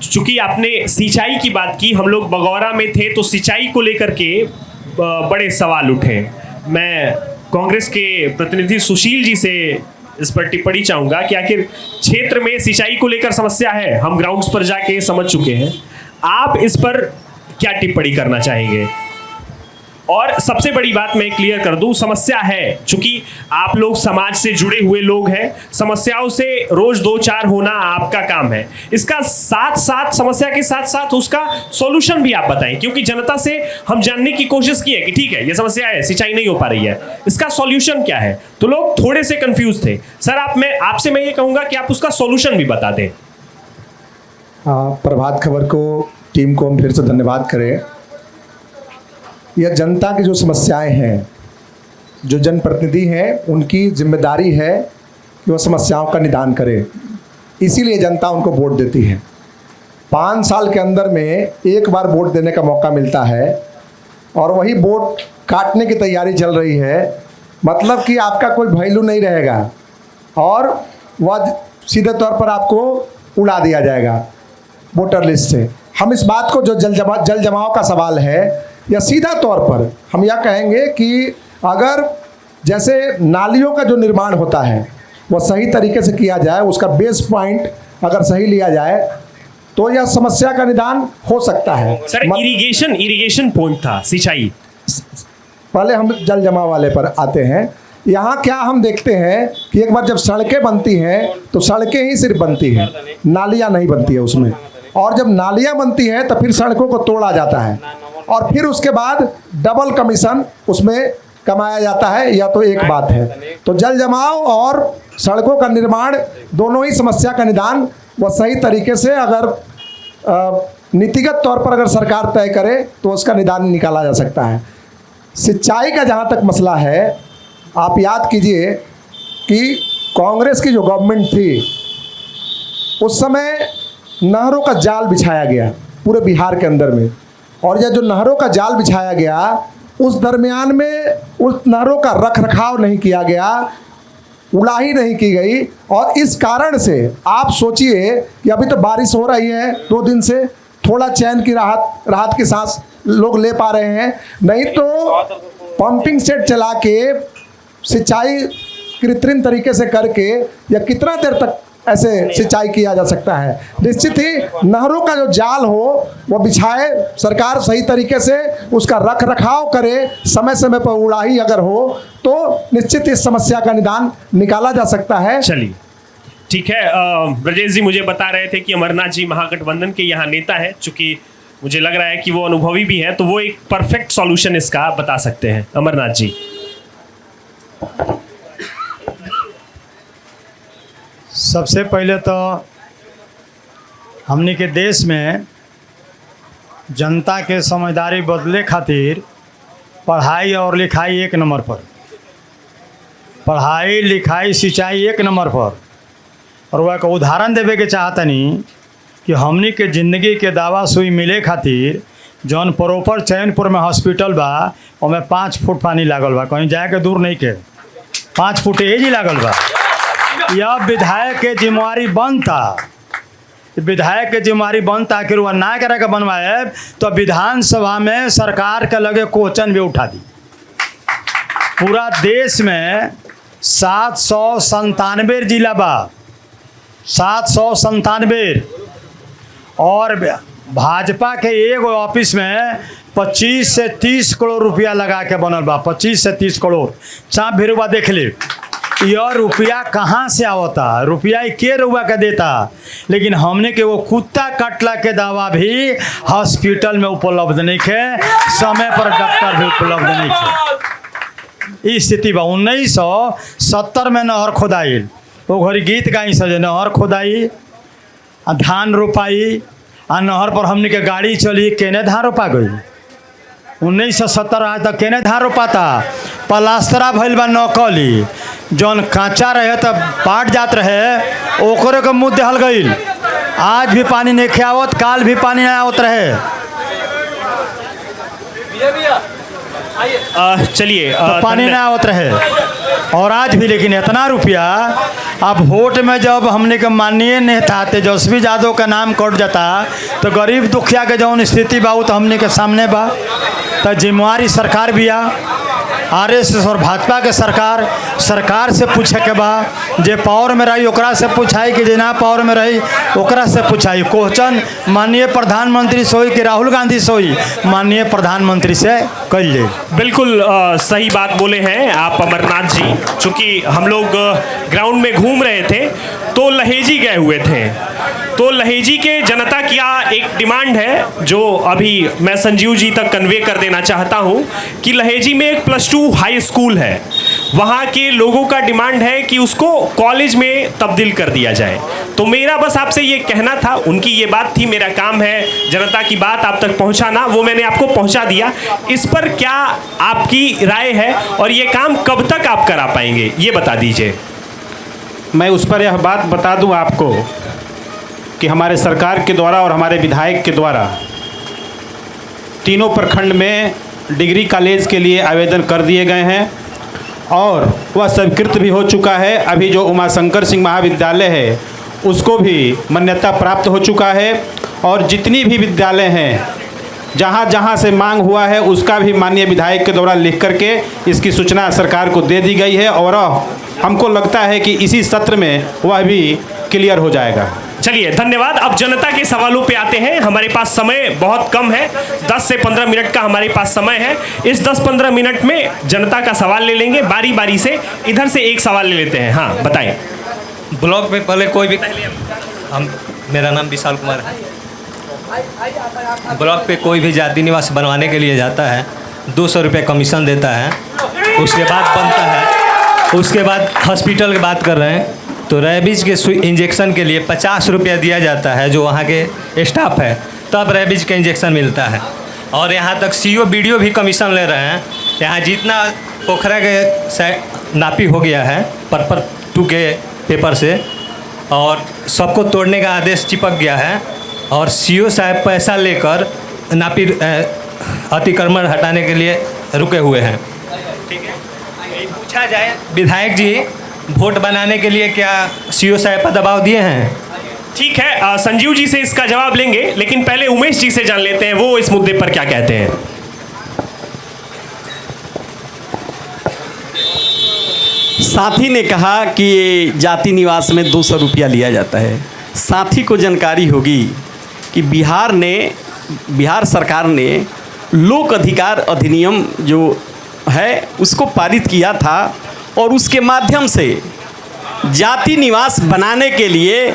चूंकि आपने सिंचाई की बात की, हम लोग बगौरा में थे तो सिंचाई को लेकर के बड़े सवाल उठे। मैं कांग्रेस के प्रतिनिधि सुशील जी से इस पर टिप्पणी चाहूँगा कि आखिर क्षेत्र में सिंचाई को लेकर समस्या है, हम ग्राउंड्स पर जाके समझ चुके हैं। आप इस पर क्या टिप्पणी करना चाहेंगे? और सबसे बड़ी बात मैं क्लियर कर दूं, समस्या है, चूंकि आप लोग समाज से जुड़े हुए लोग हैं, समस्याओं से रोज 2-4 होना आपका काम है। इसका साथ साथ, समस्या के साथ साथ उसका सॉल्यूशन भी आप बताएं, क्योंकि जनता से हम जानने की कोशिश की है कि ठीक है ये समस्या है, सिंचाई नहीं हो पा रही है, इसका सॉल्यूशन क्या है। तो लोग थोड़े से कंफ्यूज थे। सर आपसे मैं ये कहूँगा कि आप उसका सॉल्यूशन भी बता दें। प्रभात खबर को, टीम को हम फिर से धन्यवाद करें। यह जनता की जो समस्याएं हैं, जो जनप्रतिनिधि हैं, उनकी जिम्मेदारी है कि वह समस्याओं का निदान करें। इसीलिए जनता उनको वोट देती है। 5 साल के अंदर में एक बार वोट देने का मौका मिलता है और वही वोट काटने की तैयारी चल रही है। मतलब कि आपका कोई वैल्यू नहीं रहेगा। और वह सीधे तौर पर आपको उड़ा दिया जाएगा वोटर लिस्ट से। हम इस बात को जो जल जमाव का सवाल है, या सीधा तौर पर हम यह कहेंगे कि अगर जैसे नालियों का जो निर्माण होता है वह सही तरीके से किया जाए, उसका बेस पॉइंट अगर सही लिया जाए तो यह समस्या का निदान हो सकता है। सर इरिगेशन पॉइंट था, सिंचाई। पहले हम जल जमाव वाले पर आते हैं। यहाँ क्या हम देखते हैं कि एक बार जब सड़कें बनती हैं तो सड़कें ही सिर्फ बनती हैं, नालियाँ नहीं बनती है उसमें। और जब नालियाँ बनती हैं तो फिर सड़कों को तोड़ा जाता है और फिर उसके बाद डबल कमीशन उसमें कमाया जाता है। यह तो एक बात है। तो जल जमाव और सड़कों का निर्माण दोनों ही समस्या का निदान वह सही तरीके से अगर नीतिगत तौर पर अगर सरकार तय करे तो उसका निदान निकाला जा सकता है। सिंचाई का जहाँ तक मसला है, आप याद कीजिए कि कांग्रेस की जो गवर्नमेंट थी उस समय नहरों का जाल बिछाया गया पूरे बिहार के अंदर में, और यह जो नहरों का जाल बिछाया गया उस दरमियान में उस नहरों का रख रखाव नहीं किया गया, उड़ाही नहीं की गई। और इस कारण से आप सोचिए कि अभी तो बारिश हो रही है 2 दिन से, थोड़ा चैन की राहत की सांस लोग ले पा रहे हैं, नहीं तो पंपिंग सेट चला के सिंचाई कृत्रिम तरीके से करके या कितना देर तक ऐसे सिंचाई किया जा सकता है। निश्चित ही नहरों का जो जाल हो वो बिछाए, सरकार सही तरीके से उसका रख रखाव करे, समय समय पर उड़ाही अगर हो तो निश्चित इस समस्या का निदान निकाला जा सकता है। चलिए ठीक है। ब्रजेश जी मुझे बता रहे थे कि अमरनाथ जी महागठबंधन के यहाँ नेता है, चूंकि मुझे लग रहा है कि वो अनुभवी भी है, तो वो एक परफेक्ट सॉल्यूशन इसका बता सकते हैं। अमरनाथ जी। सबसे पहले तो हमने के देश में जनता के समझदारी बदले खातिर पढ़ाई और लिखाई 1 नंबर पर, पढ़ाई लिखाई सिंचाई 1 नंबर पर। और वह का उदाहरण देवे के चाहतनी कि हमनी के ज़िंदगी के दवा सुई मिले खातिर जौन प्रॉपर चैनपुर में हॉस्पिटल बा ओमें 5 फुट पानी लागल बा, कहीं जाए के दूर नहीं के 5 फुट एजी लागल बा। यह विधायक के जिम्मेवारी बनता, विधायक के जिम्मेवारी बनता कि वह ना करे के बनवाए तो विधानसभा में सरकार के लगे क्वेश्चन भी उठा दी। पूरा देश में 797 जिला बा, 797, और भाजपा के एगो ऑफिस में 25 से 30 करोड़ रुपया लगा के बनल बा, 25 से 30 करोड़। चाप भिरुआ देख ले, यह रुपया कहाँ से आवता, रुपया के रुआ के देता, लेकिन हमने के वो कुत्ता काटला के दवा भी हॉस्पिटल में उपलब्ध नहीं है, समय पर डॉक्टर भी उपलब्ध नहीं है। इस स्थिति बा। 1970 में नहर खोदाइल, वो घड़ी गीत गाई सजे, नहर खोदाई आ धान रोपाई आ नहर पर हमने के गाड़ी चली, केने धान रोपा गई। 1970 आज तक केने धान रोपाता, प्लास्तरा भइल बा नकली, जौन कांचा रहे तो पाट जात रहे ओकरे के मुँह देहल गईल। आज भी पानी नहीं आवत, काल भी पानी नहीं आवत रहे। चलिए तो पानी नहीं आवत रहे और आज भी। लेकिन इतना रुपया अब वोट में जब हमने के माननीय नेता तेजस्वी यादव का नाम कट जाता तो गरीब दुखिया के जौन स्थिति बा तो हमने के सामने बा। तो जिम्मेवारी सरकार भी आ, आरएसएस और भाजपा के सरकार से पूछे के बा, जे पावर में रही ओकरा से पूछाई कि जे ना पावर में रही ओकरा से पूछाई। क्वेश्चन माननीय प्रधानमंत्री से होई कि राहुल गांधी से होई, माननीय प्रधानमंत्री से कल ले। बिल्कुल सही बात बोले हैं आप अमरनाथ जी। चूँकि हम लोग ग्राउंड में घूम रहे थे तो लहेजी गए हुए थे, तो लहेजी के जनता की एक डिमांड है जो अभी मैं संजीव जी तक कन्वे कर देना चाहता हूं कि लहेजी में एक +2 हाई स्कूल है, वहां के लोगों का डिमांड है कि उसको कॉलेज में तब्दील कर दिया जाए। तो मेरा बस आपसे ये कहना था, उनकी ये बात थी, मेरा काम है जनता की बात आप तक पहुंचाना, वो मैंने आपको पहुंचा दिया। इस पर क्या आपकी राय है और ये काम कब तक आप करा पाएंगे ये बता दीजिए। मैं उस पर यह बात बता दूं आपको कि हमारे सरकार के द्वारा और हमारे विधायक के द्वारा तीनों प्रखंड में डिग्री कॉलेज के लिए आवेदन कर दिए गए हैं और वह स्वीकृत भी हो चुका है। अभी जो उमाशंकर सिंह महाविद्यालय है उसको भी मान्यता प्राप्त हो चुका है, और जितनी भी विद्यालय हैं जहाँ जहाँ से मांग हुआ है उसका भी माननीय विधायक के द्वारा लिख करके इसकी सूचना सरकार को दे दी गई है, और हमको लगता है कि इसी सत्र में वह भी क्लियर हो जाएगा। चलिए धन्यवाद। अब जनता के सवालों पे आते हैं। हमारे पास समय बहुत कम है, 10 से 15 मिनट का हमारे पास समय है। इस 10-15 मिनट में जनता का सवाल ले लेंगे बारी बारी से। इधर से एक सवाल ले लेते हैं। हाँ बताएं। ब्लॉक में पहले कोई भी मेरा नाम विशाल कुमार है। ब्लॉक पे कोई भी जाति निवास बनवाने के लिए जाता है, 200 रुपये कमीशन देता है, उसके बाद बनता है। उसके बाद हॉस्पिटल की बात कर रहे हैं तो रेबीज के इंजेक्शन के लिए 50 रुपया दिया जाता है, जो वहाँ के स्टाफ है, तब रेबीज का इंजेक्शन मिलता है। और यहाँ तक CO BDO भी कमीशन ले रहे हैं। यहाँ जितना पोखरा के नापी हो गया है पर्पल 2 के पेपर से, और सबको तोड़ने का आदेश चिपक गया है, और CO साहब पैसा लेकर नापी अतिक्रमण हटाने के लिए रुके हुए हैं। ठीक है, पूछा जाए विधायक जी वोट बनाने के लिए क्या CO साहब पर दबाव दिए हैं? ठीक है, संजीव जी से इसका जवाब लेंगे, लेकिन पहले उमेश जी से जान लेते हैं वो इस मुद्दे पर क्या कहते हैं। साथी ने कहा कि जाति निवास में 200 रुपया लिया जाता है। साथी को जानकारी होगी कि बिहार सरकार ने लोक अधिकार अधिनियम जो है उसको पारित किया था, और उसके माध्यम से जाति निवास बनाने के लिए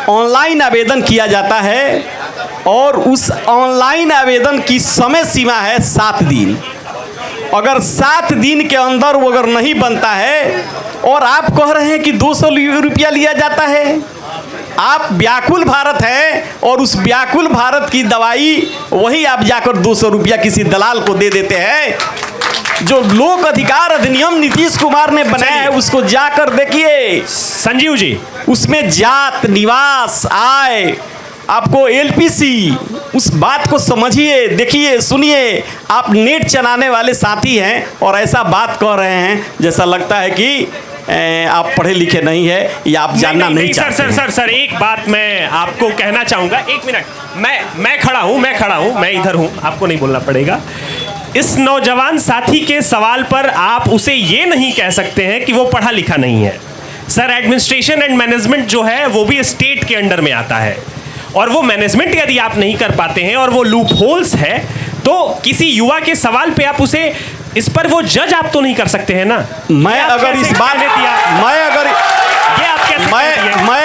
ऑनलाइन आवेदन किया जाता है, और उस ऑनलाइन आवेदन की समय सीमा है 7 दिन। अगर 7 दिन के अंदर वो अगर नहीं बनता है, और आप कह रहे हैं कि 200 रुपया लिया जाता है, आप व्याकुल भारत है, और उस व्याकुल भारत की दवाई वही आप जाकर 200 रुपया किसी दलाल को दे देते हैं। जो लोक अधिकार अधिनियम नीतीश कुमार ने बनाया है उसको जाकर देखिए संजीव जी, उसमें जात निवास आय आपको LPC उस बात को समझिए, देखिए, सुनिए। आप नेट चलाने वाले साथी हैं और ऐसा बात कर रहे हैं जैसा लगता है कि आप पढ़े लिखे नहीं है या आप जानना नहीं चाहते। सर एक बात मैं आपको कहना चाहूँगा। 1 मिनट, मैं खड़ा हूँ, मैं इधर हूँ, आपको नहीं बोलना पड़ेगा। इस नौजवान साथी के सवाल पर आप उसे ये नहीं कह सकते हैं कि वो पढ़ा लिखा नहीं है। सर एडमिनिस्ट्रेशन एंड मैनेजमेंट जो है वो भी स्टेट के अंडर में आता है, और वो मैनेजमेंट यदि आप नहीं कर पाते हैं और वो लूप होल्स है, तो किसी युवा के सवाल पे आप उसे इस पर वो जज आप तो नहीं कर सकते हैं ना। मैं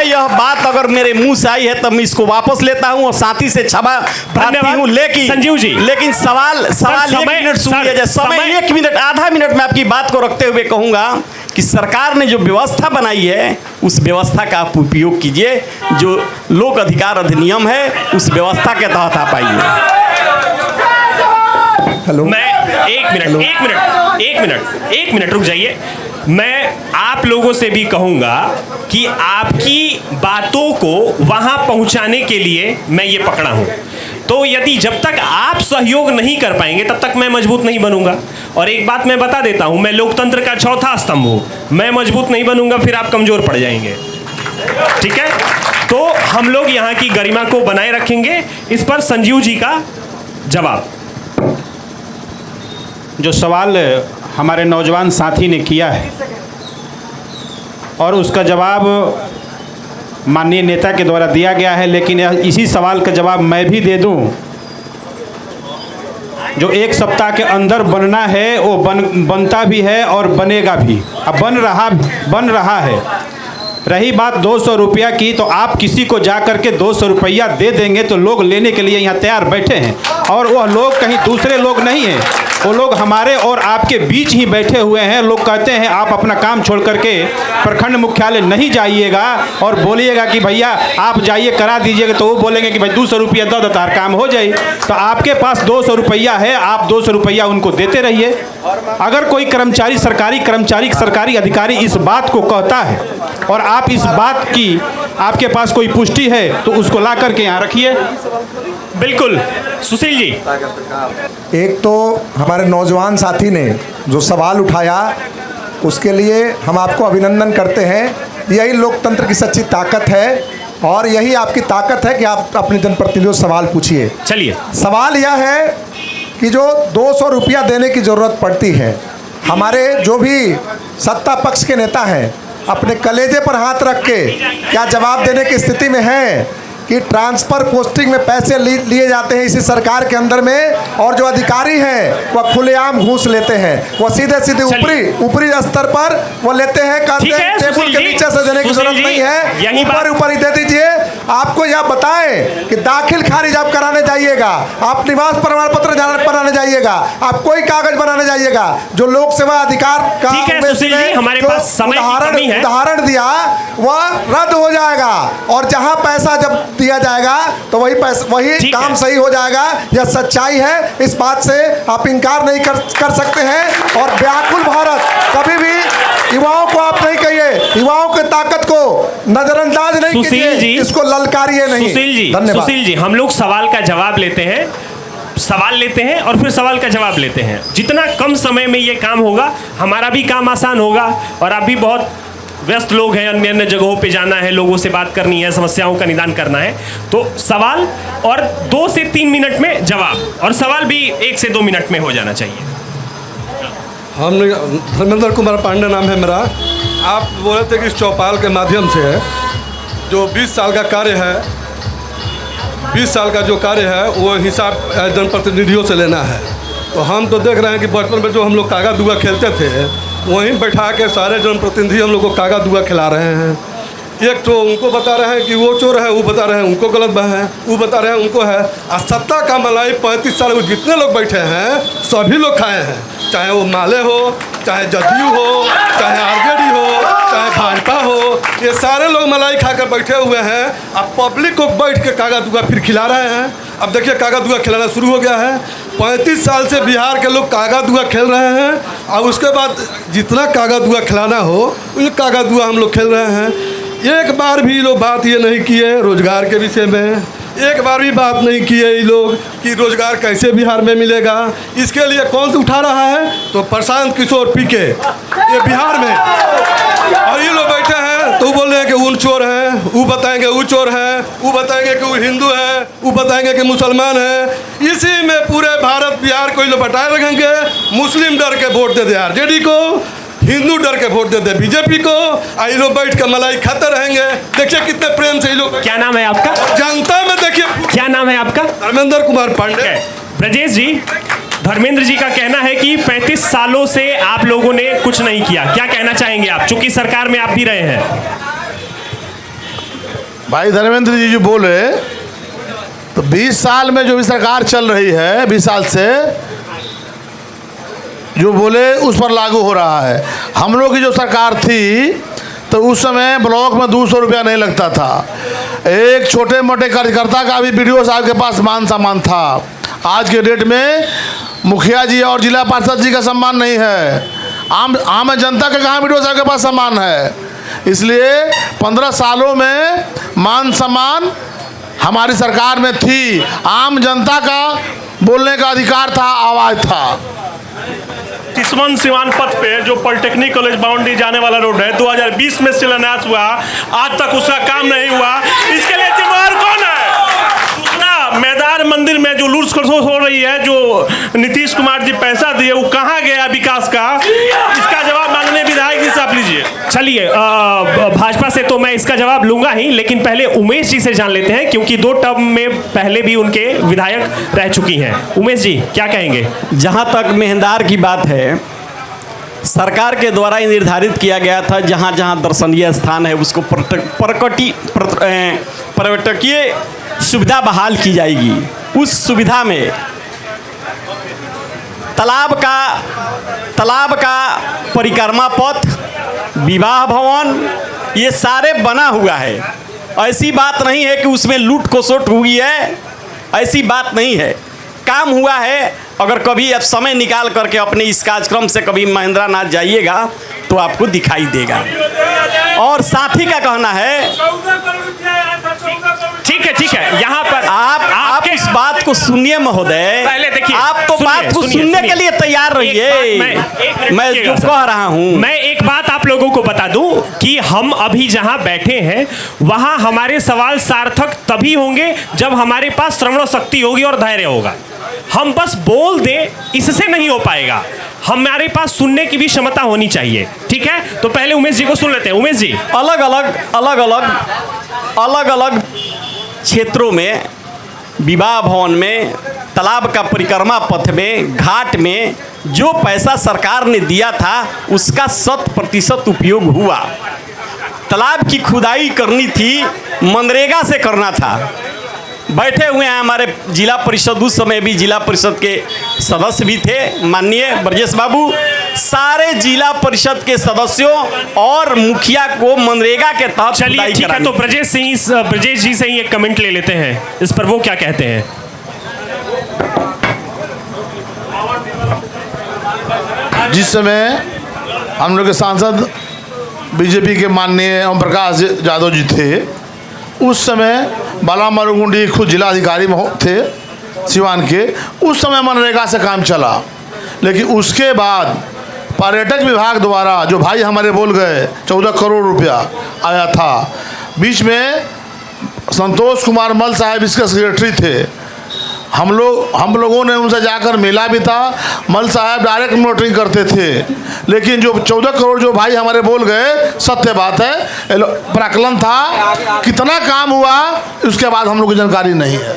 यह बात अगर मेरे मुंह से आई है तब मैं इसको वापस लेता हूं और साथी से क्षमा प्रार्थी हूं। लेकिन संजीव जी, लेकिन सवाल 1 मिनट सुन लिया जाए। समय 1 मिनट, आधा मिनट में आपकी बात को रखते हुए कहूंगा कि सरकार ने जो व्यवस्था बनाई है उस व्यवस्था का आप उपयोग कीजिए। जो लोक अधिकार अधिनियम है उस व्यवस्था के तहत आप आइए। हेलो, मैं एक मिनट रुक जाइए। मैं आप लोगों से भी कहूंगा कि आपकी बातों को वहां पहुंचाने के लिए मैं ये पकड़ा हूं, तो यदि जब तक आप सहयोग नहीं कर पाएंगे तब तक मैं मजबूत नहीं बनूंगा। और एक बात मैं बता देता हूं, मैं लोकतंत्र का चौथा स्तंभ हूं। मैं मजबूत नहीं बनूंगा फिर आप कमजोर पड़ जाएंगे। ठीक है, तो हम लोग यहाँ की गरिमा को बनाए रखेंगे। इस पर संजीव जी का जवाब। जो सवाल हमारे नौजवान साथी ने किया है और उसका जवाब माननीय नेता के द्वारा दिया गया है, लेकिन इसी सवाल का जवाब मैं भी दे दूं। जो 1 सप्ताह के अंदर बनना है वो बनता भी है और बनेगा भी, अब बन रहा है। रही बात 200 रुपया की, तो आप किसी को जा करके 200 रुपया दे देंगे तो लोग लेने के लिए यहाँ तैयार बैठे हैं, और वह लोग कहीं दूसरे लोग नहीं हैं, वो लोग हमारे और आपके बीच ही बैठे हुए हैं। लोग कहते हैं आप अपना काम छोड़ करके प्रखंड मुख्यालय नहीं जाइएगा और बोलिएगा कि भैया आप जाइए करा दीजिएगा, तो वो बोलेंगे कि भाई 200 रुपया दो तार काम हो जाए। तो आपके पास 200 रुपया है, आप 200 रुपया उनको देते रहिए। अगर कोई कर्मचारी, सरकारी अधिकारी इस बात को कहता है और आप इस बात की आपके पास कोई पुष्टि है तो उसको ला करके यहाँ रखिए। बिल्कुल सुशील जी। एक तो हमारे नौजवान साथी ने जो सवाल उठाया उसके लिए हम आपको अभिनंदन करते हैं। यही लोकतंत्र की सच्ची ताकत है और यही आपकी ताकत है कि आप अपने जनप्रतिनिधियों से सवाल पूछिए। चलिए, सवाल यह है कि जो 200 रुपया देने की ज़रूरत पड़ती है, हमारे जो भी सत्ता पक्ष के नेता हैं अपने कलेजे पर हाथ रख के क्या जवाब देने की स्थिति में हैं कि ट्रांसफ़र पोस्टिंग में पैसे लिए जाते हैं इसी सरकार के अंदर में, और जो अधिकारी हैं वह खुलेआम घूस लेते हैं, वह सीधे सीधे ऊपरी स्तर पर वो लेते हैं, कहते हैं टेबल के नीचे से देने की जरूरत नहीं है, ऊपर ही दे दीजिए। आपको यह बताएं कि दाखिल खारिज आप कराने जाइएगा, आप निवास प्रमाण पत्र बनाने जाइएगा, आप कोई कागज बनाने जाइएगा, जो लोक सेवा अधिकार का उदाहरण दिया वह रद्द हो जाएगा, और जहां पैसा जब दिया जाएगा तो वही काम सही हो जाएगा। यह सच्चाई है, इस बात से आप इनकार नहीं कर सकते हैं। और व्याकुल भारत कभी भी युवाओं को आप नहीं कहिए, युवाओं की ताकत को नजरअंदाज नहीं कीजिए, इसको ललकारिए नहीं। सुशील जी, हम लोग सवाल का जवाब लेते हैं और फिर सवाल का जवाब लेते हैं। जितना कम समय में ये काम होगा हमारा भी काम आसान होगा, और आप भी बहुत व्यस्त लोग हैं, अन्य अन्य जगहों पे जाना है, लोगों से बात करनी है, समस्याओं का निदान करना है। तो सवाल और 2 से 3 मिनट में जवाब, और सवाल भी 1 से 2 मिनट में हो जाना चाहिए। हमने धर्मेंद्र कुमार पांडे नाम है मेरा। आप बोले थे कि इस चौपाल के माध्यम से जो 20 साल का कार्य है, 20 साल का जो कार्य है वो हिसाब जनप्रतिनिधियों से लेना है। तो हम तो देख रहे हैं कि बचपन में जो हम लोग कागा दुआ खेलते थे वहीं बैठा के सारे जनप्रतिनिधि हम लोग को कागा दुआ खिला रहे हैं। एक तो उनको बता रहे हैं कि वो चोर है, वो बता रहे हैं उनको गलत है, वो बता रहे हैं उनको है। और सत्ता का मलाई 35 साल में जितने लोग बैठे हैं सभी लोग खाए हैं, चाहे वो माले हो, चाहे जदयू हो, चाहे आरजेडी हो, चाहे भाजपा हो, ये सारे लोग मलाई खाकर बैठे हुए हैं। अब पब्लिक को बैठ के कागा दुआ फिर खिला रहे हैं। अब देखिए कागा दुआ खिलाना शुरू हो गया है। 35 साल से बिहार के लोग कागा दुआ खेल रहे हैं, और उसके बाद जितना कागा दुआ खिलाना हो ये कागा दुआ हम लोग खेल रहे हैं। एक बार भी लोग बात ये नहीं किए रोजगार के विषय में, एक बार भी बात नहीं किए ये लोग कि रोजगार कैसे बिहार में मिलेगा। इसके लिए कौन से उठा रहा है? तो प्रशांत किशोर पीके ये बिहार में, और ये लोग बैठे हैं तो बोल रहे हैं कि वो चोर है, वो बताएंगे वो चोर है, वो बताएंगे कि वो हिंदू है, वो बताएंगे कि मुसलमान है। इसी में पूरे भारत बिहार को ये लोग बटाए रखेंगे। मुस्लिम डर के वोट दे दे आरजेडी को, हिंदू डर के वोट दे दे बीजेपी को, ये लोग बैठ कर मलाई खाते रहेंगे। देखिए कितने प्रेम से ये लोग। क्या नाम है आपका? जनता में देखिए। क्या नाम है आपका? धर्मेंद्र कुमार पांडे। ब्रजेश जी, धर्मेंद्र जी का कहना है कि 35 सालों से आप लोगों ने कुछ नहीं किया, क्या कहना चाहेंगे आप, चूंकि सरकार में आप भी रहे हैं? भाई धर्मेंद्र जी जो बोले तो 20 साल में जो भी सरकार चल रही है, 20 साल से जो बोले उस पर लागू हो रहा है। हम लोग की जो सरकार थी तो उस समय ब्लॉक में 200 रुपया नहीं लगता था। एक छोटे मोटे कार्यकर्ता का भी BDO साहब के पास मान सम्मान था। आज के डेट में मुखिया जी और जिला पार्षद जी का सम्मान नहीं है। आम जनता का कहाँ BDO साहब के पास सम्मान है? इसलिए 15 सालों में मान सम्मान हमारी सरकार में थी। आम जनता का बोलने का अधिकार था, आवाज़ था। किस्मन सिवान पथ पे जो पॉलिटेक्निक कॉलेज बाउंड्री जाने वाला रोड है, 2020 में शिलान्यास हुआ, आज तक उसका काम नहीं हुआ। इसके लिए जिम्मेदार कौन है? दूसरा, मैदान मंदिर में जो लूट खसोट हो रही है, जो नीतीश कुमार जी पैसा दिए, वो कहाँ गया विकास का? इसका जवाब माननीय विधायक जी से आप लीजिए। चलिए, भाजपा से तो मैं इसका जवाब लूंगा ही, लेकिन पहले उमेश जी से जान लेते हैं, क्योंकि 2 टर्म में पहले भी उनके विधायक रह चुकी हैं। उमेश जी क्या कहेंगे? जहां तक मेहंदार की बात है, सरकार के द्वारा निर्धारित किया गया था जहां जहां दर्शनीय स्थान है उसको पर्यटकीय सुविधा बहाल की जाएगी। उस सुविधा में तालाब का परिक्रमा पथ, विवाह भवन, ये सारे बना हुआ है। ऐसी बात नहीं है कि उसमें लूट खसोट हुई है, ऐसी बात नहीं है। काम हुआ है। अगर कभी आप समय निकाल करके अपने इस कार्यक्रम से कभी महेंद्रनाथ जाइएगा तो आपको दिखाई देगा। और साथी का कहना है, ठीक है, यहाँ पर आप इस बात को सुनिए महोदय। पहले देखिए, आप तो बात को सुनने के लिए तैयार रहिए। मैं जो कह रहा हूँ, मैं एक बात आप लोगों को बता दूं कि हम अभी जहां बैठे हैं वहां हमारे सवाल सार्थक तभी होंगे जब हमारे पास श्रवण शक्ति होगी और धैर्य होगा। हम बस बोल दें इससे नहीं हो पाएगा, हमारे पास सुनने की भी क्षमता होनी चाहिए। ठीक है, तो पहले उमेश जी को सुन लेते हैं। उमेश जी, अलग अलग क्षेत्रों में, विवाह भवन में, तालाब का परिक्रमा पथ में, घाट में जो पैसा सरकार ने दिया था उसका 100% उपयोग हुआ। तालाब की खुदाई करनी थी, मनरेगा से करना था। बैठे हुए हैं हमारे जिला परिषद, उस समय भी जिला परिषद के सदस्य भी थे माननीय ब्रजेश बाबू। सारे जिला परिषद के सदस्यों और मुखिया को मनरेगा के तहत चलिए ठीक है, तो ब्रजेश जी से ही एक कमेंट ले लेते हैं इस पर, वो क्या कहते हैं। जिस समय हम लोग के सांसद बीजेपी के माननीय ओम प्रकाश यादव जी थे, उस समय बाला मरुगुंडी खुद जिला अधिकारी थे सिवान के, उस समय मनरेगा से काम चला। लेकिन उसके बाद पर्यटक विभाग द्वारा जो भाई हमारे बोल गए 14 करोड़ रुपया आया था, बीच में संतोष कुमार मल साहब इसके सेक्रेटरी थे। हम लोगों ने उनसे जाकर मिला भी था। मल साहब डायरेक्ट मॉनिटरिंग करते थे, लेकिन जो 14 करोड़ जो भाई हमारे बोल गए, सत्य बात है, प्राकलन था। कितना काम हुआ उसके बाद हम लोग को जानकारी नहीं है।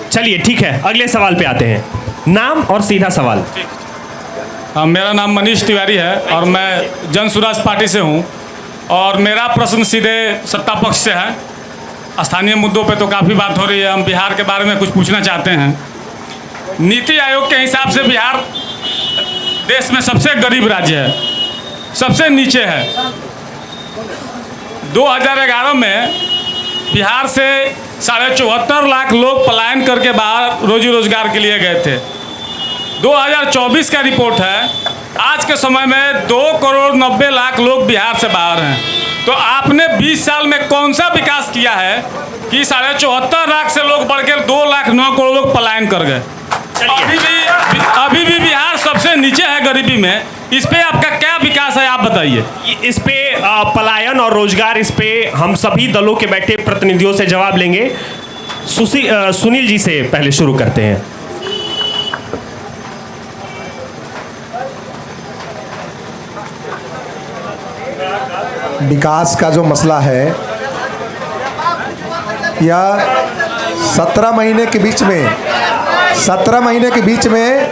चलिए ठीक है, अगले सवाल पे आते हैं। नाम और सीधा सवाल। मेरा नाम मनीष तिवारी है और मैं जन स्वराज पार्टी से हूँ, और मेरा प्रश्न सीधे सत्ता पक्ष से है। स्थानीय मुद्दों पे तो काफ़ी बात हो रही है, हम बिहार के बारे में कुछ पूछना चाहते हैं। नीति आयोग के हिसाब से बिहार देश में सबसे गरीब राज्य है, सबसे नीचे है। 2011 में बिहार से 74.5 लाख लोग पलायन करके बाहर रोजी रोजगार के लिए गए थे। 2024 का रिपोर्ट है, आज के समय में 2 करोड़ 90 लाख लोग बिहार से बाहर हैं। तो आपने 20 साल में कौन सा विकास किया है कि 74.5 लाख से लोग बढ़ के 2 लाख 9 करोड़ लोग पलायन कर गए? अभी भी बिहार सबसे नीचे है गरीबी में। इस पे आपका क्या विकास है, आप बताइए। इस पे पलायन और रोजगार, इस पे हम सभी दलों के बैठे प्रतिनिधियों से जवाब लेंगे। सुनील जी से पहले शुरू करते हैं। विकास का जो मसला है, यह 17 महीने के बीच में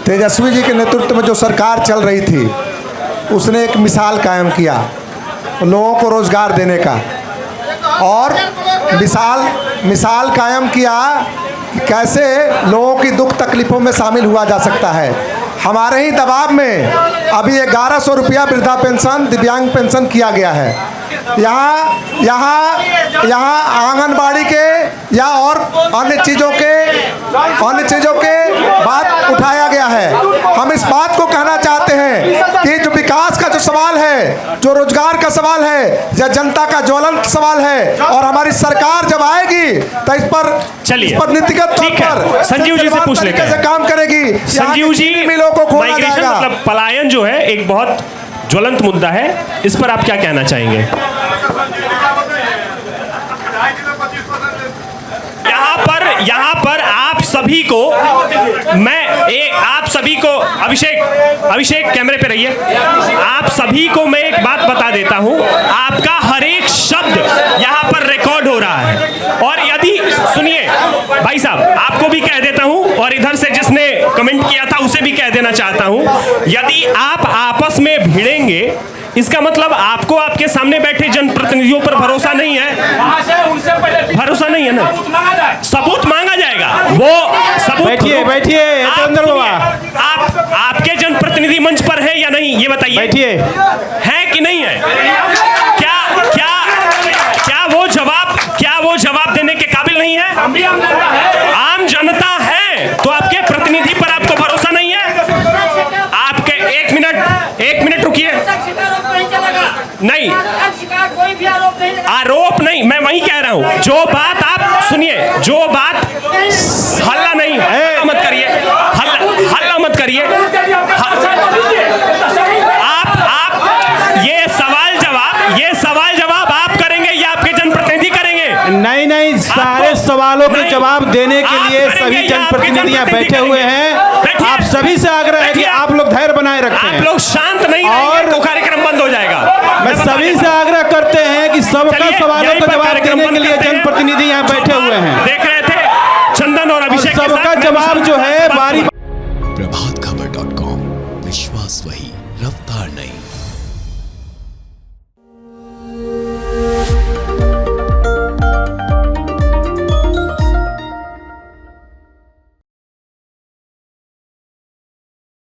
तेजस्वी जी के नेतृत्व में जो सरकार चल रही थी, उसने एक मिसाल कायम किया लोगों को रोजगार देने का, और मिसाल कायम किया कि कैसे लोगों की दुख तकलीफ़ों में शामिल हुआ जा सकता है। हमारे ही दबाव में अभी 1100 रुपया वृद्धा पेंशन, दिव्यांग पेंशन किया गया है। यहाँ आंगनबाड़ी के या और अन्य चीज़ों के बात उठाया गया है। हम इस बात को कहना चाहते हैं कि जो विकास का जो सवाल है, जो रोजगार का सवाल है, यह जनता का ज्वलंत सवाल है, और हमारी सरकार जब आएगी तो इस पर नीतिगत तौर पर संजीव जी से पूछ लेते हैं, काम करेगी। संजीव जी, मिलों को खोला जाएगा। मतलब पलायन जो है एक बहुत ज्वलंत मुद्दा है, इस पर आप क्या कहना चाहेंगे? यहाँ पर आप सभी को अभिषेक कैमरे पे रहिए। आप सभी को मैं एक बात बता देता हूँ, आपका हर एक शब्द यहाँ पर रिकॉर्ड हो रहा है। और यदि सुनिए भाई साहब, आपको भी कह देता हूँ, और इधर से जिसने कमेंट किया था उसे भी कह देना चाहता हूँ, यदि आप आपस में भिड़ेंगे, इसका मतलब आपको आपके सामने बैठे जनप्रतिनिधियों पर भरोसा नहीं है। भरोसा नहीं है ना, सबूत मांगा जाएगा। वो सबूत बैठिए आपके जनप्रतिनिधि मंच पर है या नहीं, ये बताइए। बैठिए, है कि नहीं है? क्या वो जवाब देने के काबिल नहीं है? आम जनता है तो आपके प्रतिनिधि पर आपको भरोसा नहीं है? आपके एक मिनट रुकिए। नहीं, आरोप नहीं, मैं वही कह रहा हूं। जो बात आप सुनिए, जो बात हल्ला नहीं, मत करिए, हल्ला मत करिए। आप सवालों के जवाब देने के लिए सभी जनप्रतिनिधियां बैठे हुए हैं। आप सभी से आग्रह है कि आप लोग धैर्य बनाए रखें। आप लोग शांत नहीं रहेंगे तो कार्यक्रम बंद हो जाएगा। मैं सभी से आग्रह करते हैं कि सबका सवालों का जवाब देने के लिए जनप्रतिनिधि यहाँ बैठे हुए हैं। देख रहे थे चंदन और अभिषेक सबका जवाब जो है